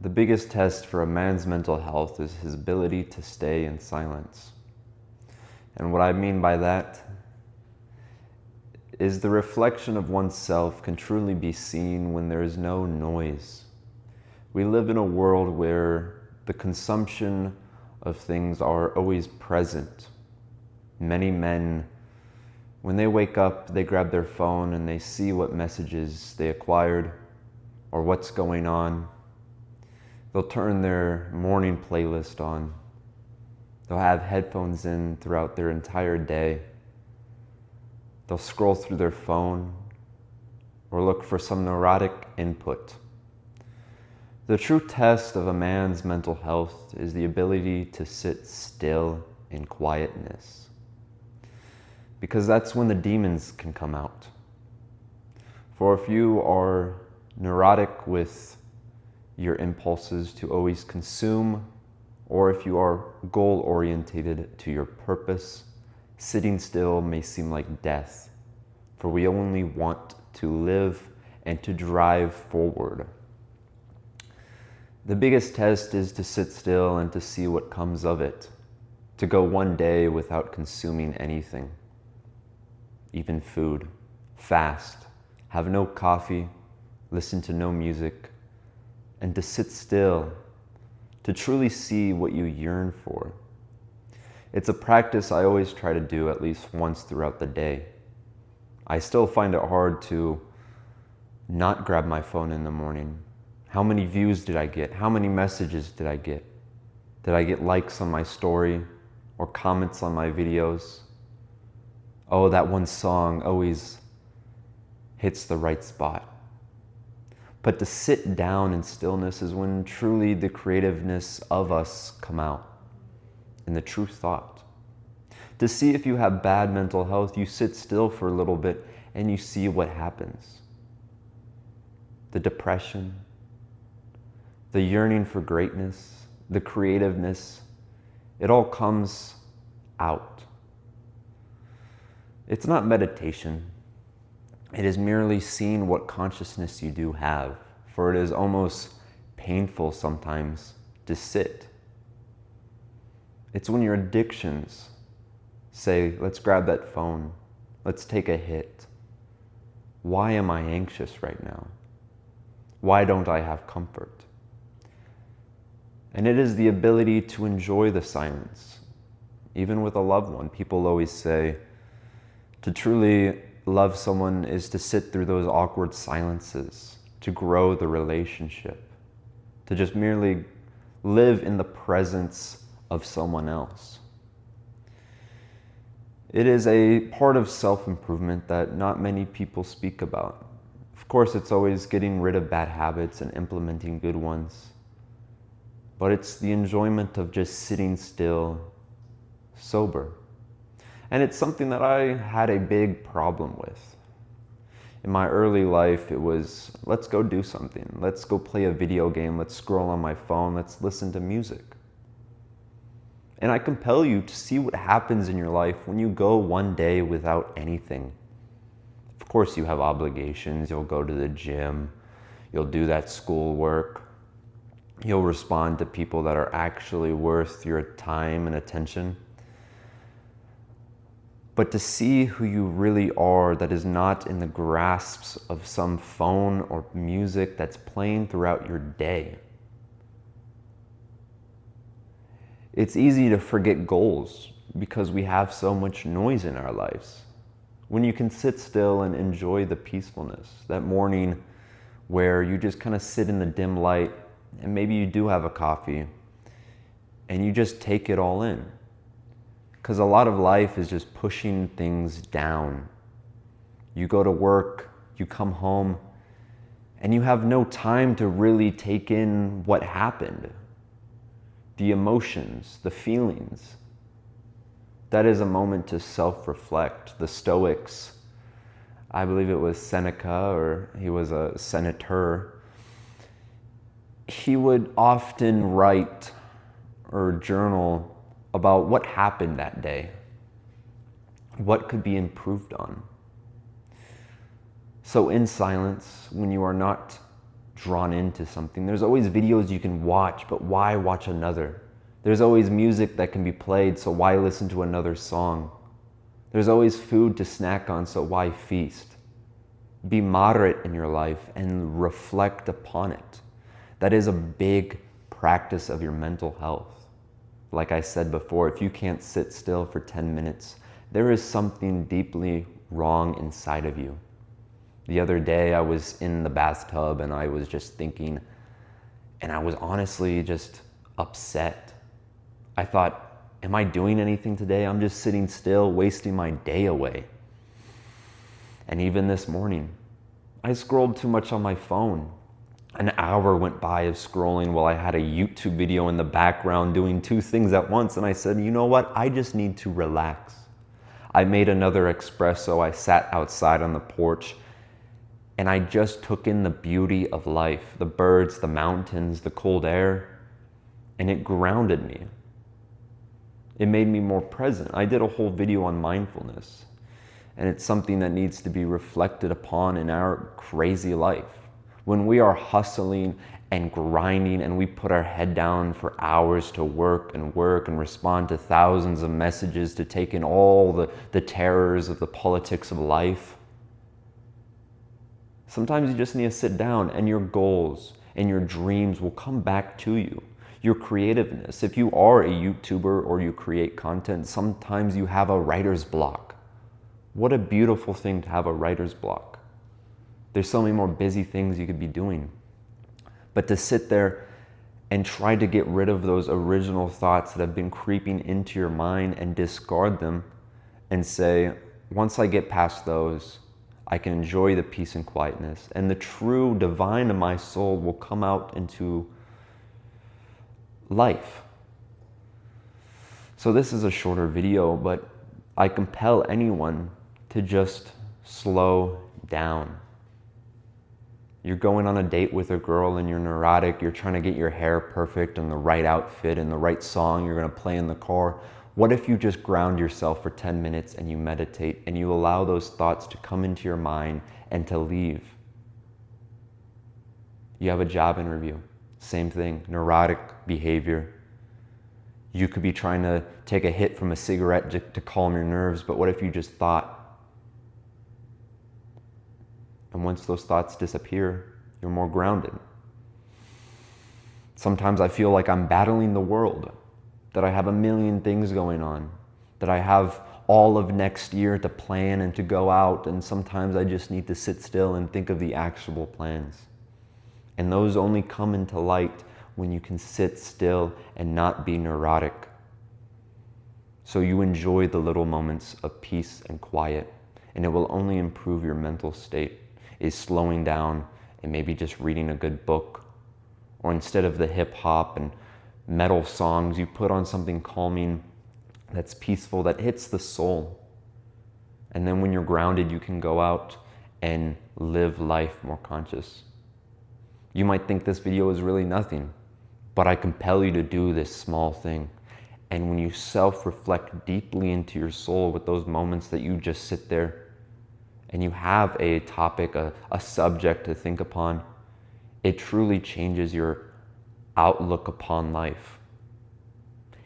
The biggest test for a man's mental health is his ability to stay in silence. And what I mean by that is the reflection of oneself can truly be seen when there is no noise. We live in a world where the consumption of things are always present. Many men, when they wake up, they grab their phone and they see what messages they acquired or what's going on. They'll turn their morning playlist on. They'll have headphones in throughout their entire day. They'll scroll through their phone or look for some neurotic input. The true test of a man's mental health is the ability to sit still in quietness, because that's when the demons can come out. For if you are neurotic with your impulses to always consume, or if you are goal-orientated to your purpose, sitting still may seem like death, for we only want to live and to drive forward. The biggest test is to sit still and to see what comes of it, to go one day without consuming anything, even food, fast, have no coffee, listen to no music, and to sit still, to truly see what you yearn for. It's a practice I always try to do at least once throughout the day. I still find it hard to not grab my phone in the morning. How many views did I get? How many messages did I get? Did I get likes on my story or comments on my videos? Oh, that one song always hits the right spot. But to sit down in stillness is when truly the creativeness of us come out and the true thought. To see if you have bad mental health, you sit still for a little bit and you see what happens. The depression, the yearning for greatness, the creativeness, it all comes out. It's not meditation. It is merely seeing what consciousness you do have, for it is almost painful sometimes to sit. It's when your addictions say, let's grab that phone, let's take a hit. Why am I anxious right now? Why don't I have comfort? And it is the ability to enjoy the silence, even with a loved one. People always say, to truly love someone is to sit through those awkward silences, to grow the relationship, to just merely live in the presence of someone else. It is a part of self-improvement that not many people speak about. Of course, it's always getting rid of bad habits and implementing good ones, but it's the enjoyment of just sitting still, sober. And it's something that I had a big problem with. In my early life, it was, let's go do something. Let's go play a video game. Let's scroll on my phone. Let's listen to music. And I compel you to see what happens in your life when you go one day without anything. Of course, you have obligations. You'll go to the gym. You'll do that schoolwork. You'll respond to people that are actually worth your time and attention. But to see who you really are, that is not in the grasps of some phone or music that's playing throughout your day. It's easy to forget goals because we have so much noise in our lives. When you can sit still and enjoy the peacefulness, that morning where you just kind of sit in the dim light and maybe you do have a coffee and you just take it all in. Because a lot of life is just pushing things down. You go to work, you come home, and you have no time to really take in what happened. The emotions, the feelings. That is a moment to self-reflect. The Stoics, I believe it was Seneca, or he was a senator, he would often write or journal about what happened that day, what could be improved on. So in silence, when you are not drawn into something. There's always videos you can watch, but why watch another? There's always music that can be played, so why listen to another song? There's always food to snack on, so why feast? Be moderate in your life and reflect upon it. That is a big practice of your mental health. Like I said before, if you can't sit still for 10 minutes, there is something deeply wrong inside of you. The other day I was in the bathtub and I was just thinking, and I was honestly just upset. I thought, am I doing anything today? I'm just sitting still, wasting my day away. And even this morning, I scrolled too much on my phone. An hour went by of scrolling while I had a YouTube video in the background doing two things at once. And I said, you know what? I just need to relax. I made another espresso. I sat outside on the porch and I just took in the beauty of life, the birds, the mountains, the cold air, and it grounded me. It made me more present. I did a whole video on mindfulness, and it's something that needs to be reflected upon in our crazy life. When we are hustling and grinding and we put our head down for hours to work and respond to thousands of messages to take in all the terrors of the politics of life, sometimes you just need to sit down and your goals and your dreams will come back to you. Your creativeness. If you are a YouTuber or you create content, sometimes you have a writer's block. What a beautiful thing to have a writer's block. There's so many more busy things you could be doing. But to sit there and try to get rid of those original thoughts that have been creeping into your mind and discard them and say, once I get past those, I can enjoy the peace and quietness, and the true divine of my soul will come out into life. So this is a shorter video, but I compel anyone to just slow down. You're going on a date with a girl and you're neurotic, you're trying to get your hair perfect and the right outfit and the right song you're gonna play in the car. What if you just ground yourself for 10 minutes and you meditate and you allow those thoughts to come into your mind and to leave? You have a job interview, same thing, neurotic behavior. You could be trying to take a hit from a cigarette to calm your nerves, but what if you just thought? And once those thoughts disappear, you're more grounded. Sometimes I feel like I'm battling the world, that I have a million things going on, that I have all of next year to plan and to go out, and sometimes I just need to sit still and think of the actual plans. And those only come into light when you can sit still and not be neurotic. So you enjoy the little moments of peace and quiet, and it will only improve your mental state, is slowing down and maybe just reading a good book. Or instead of the hip hop and metal songs, you put on something calming that's peaceful, that hits the soul. And then when you're grounded, you can go out and live life more conscious. You might think this video is really nothing, but I compel you to do this small thing. And when you self-reflect deeply into your soul with those moments that you just sit there and you have a topic, a subject to think upon, it truly changes your outlook upon life.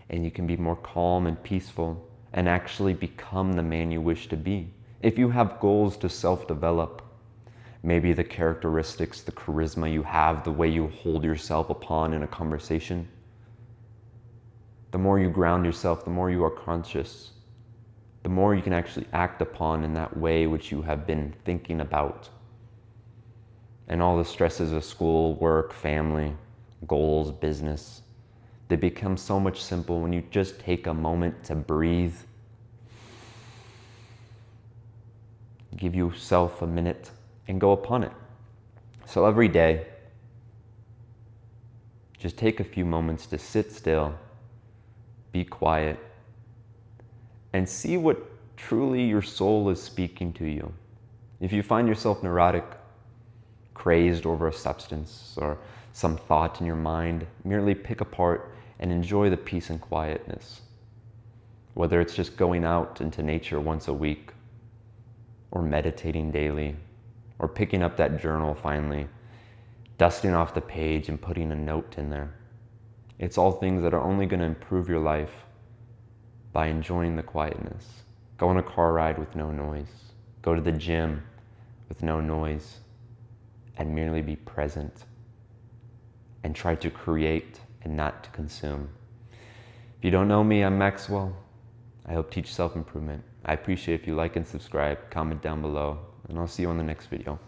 And you can be more calm and peaceful and actually become the man you wish to be. If you have goals to self-develop, maybe the characteristics, the charisma you have, the way you hold yourself upon in a conversation, the more you ground yourself, the more you are conscious, the more you can actually act upon in that way which you have been thinking about. And all the stresses of school, work, family, goals, business, they become so much simple when you just take a moment to breathe, give yourself a minute and go upon it. So every day, just take a few moments to sit still, be quiet, and see what truly your soul is speaking to you. If you find yourself neurotic, crazed over a substance or some thought in your mind, merely pick apart and enjoy the peace and quietness. Whether it's just going out into nature once a week, or meditating daily, or picking up that journal finally, dusting off the page and putting a note in there. It's all things that are only going to improve your life by enjoying the quietness. Go on a car ride with no noise. Go to the gym with no noise, and merely be present and try to create and not to consume. If you don't know me, I'm Maxwell. I help teach self-improvement. I appreciate if you like and subscribe, comment down below, and I'll see you on the next video.